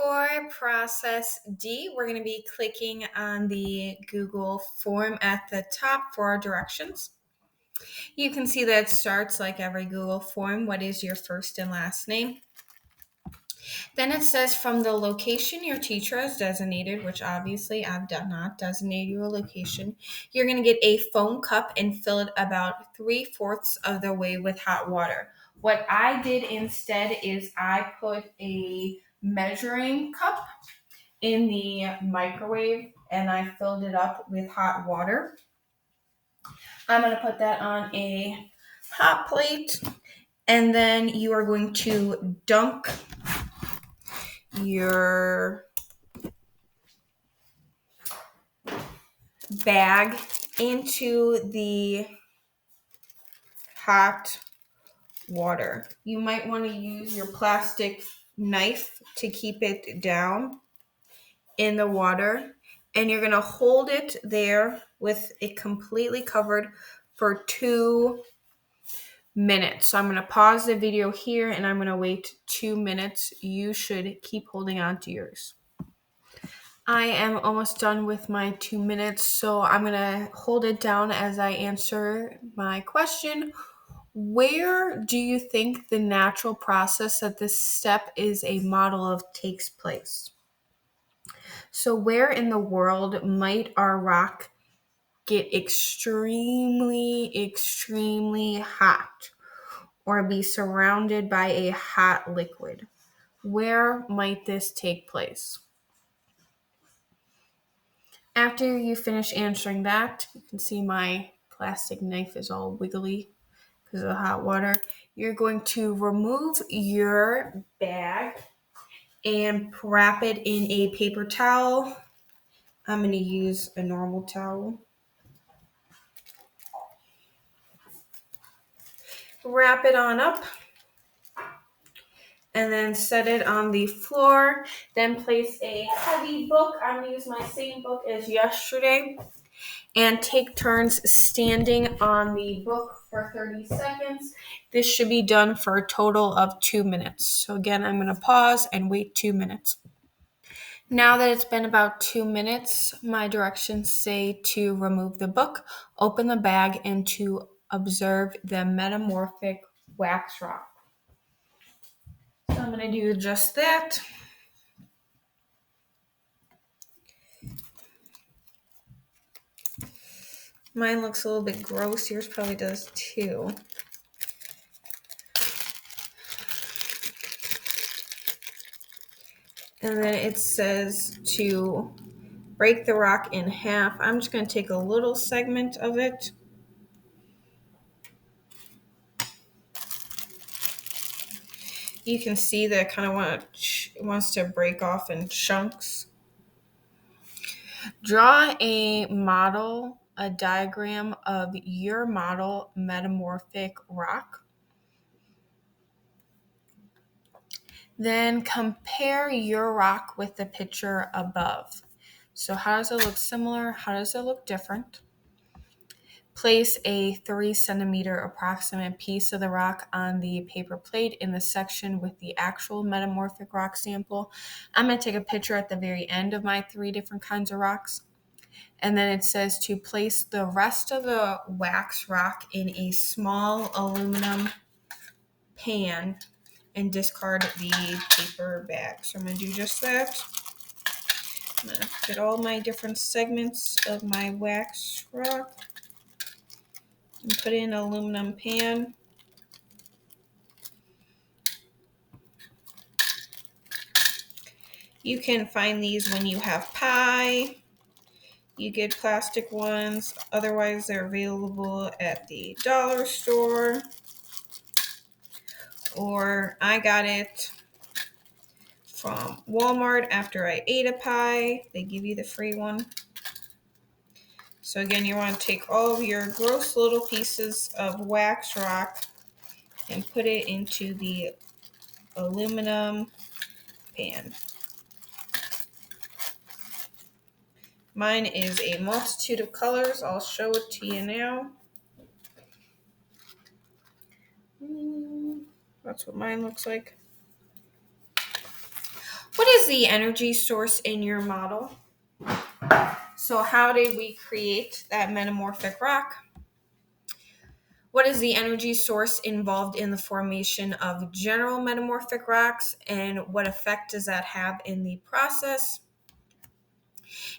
For process D, we're going to be clicking on the Google form at the top for our directions. You can see that it starts like every Google form. What is your first and last name? Then it says from the location your teacher has designated, which obviously I've not designated you a location. You're going to get a foam cup and fill it about 3/4 of the way with hot water. What I did instead is I put a measuring cup in the microwave and I filled it up with hot water. I'm going to put that on a hot plate and then you are going to dunk your bag into the hot water. You might want to use your plastic knife to keep it down in the water, and you're going to hold it there with it completely covered for 2 minutes. So I'm going to pause the video here and I'm going to wait 2 minutes. You should keep holding on to yours. I am almost done with my 2 minutes, so I'm going to hold it down as I answer my question. Where do you think the natural process that this step is a model of takes place? So where in the world might our rock get extremely, extremely hot or be surrounded by a hot liquid? Where might this take place? After you finish answering that, you can see my plastic knife is all wiggly because of the hot water. You're going to remove your bag and wrap it in a paper towel. I'm going to use a normal towel. Wrap it on up and then set it on the floor. Then place a heavy book. I'm going to use my same book as yesterday. And take turns standing on the book for 30 seconds. This should be done for a total of 2 minutes. So again, I'm going to pause and wait 2 minutes. Now that it's been about 2 minutes, my directions say to remove the book, open the bag, and to observe the metamorphic wax rock. So I'm going to do just that. Mine looks a little bit gross. Yours probably does too. And then it says to break the rock in half. I'm just going to take a little segment of it. You can see that it kind of wants to break off in chunks. Draw a model, a diagram of your model metamorphic rock. Then compare your rock with the picture above. So how does it look similar? How does it look different? Place a 3 centimeter approximate piece of the rock on the paper plate in the section with the actual metamorphic rock sample. I'm going to take a picture at the very end of my 3 different kinds of rocks. And then it says to place the rest of the wax rock in a small aluminum pan and discard the paper bag. So I'm going to do just that. I'm going to get all my different segments of my wax rock and put it in an aluminum pan. You can find these when you have pie. You get plastic ones. Otherwise, they're available at the dollar store. Or I got it from Walmart after I ate a pie. They give you the free one. So again, you want to take all of your gross little pieces of wax rock and put it into the aluminum pan. Mine is a multitude of colors. I'll show it to you now. That's what mine looks like. What is the energy source in your model? So how did we create that metamorphic rock? What is the energy source involved in the formation of general metamorphic rocks, and what effect does that have in the process?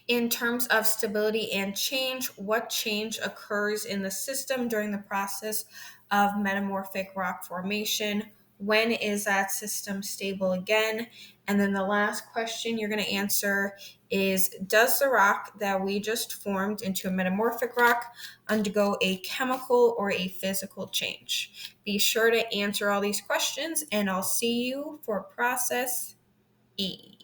In terms of stability and change, what change occurs in the system during the process of metamorphic rock formation? When is that system stable again? And then the last question you're going to answer is, does the rock that we just formed into a metamorphic rock undergo a chemical or a physical change? Be sure to answer all these questions, and I'll see you for process E.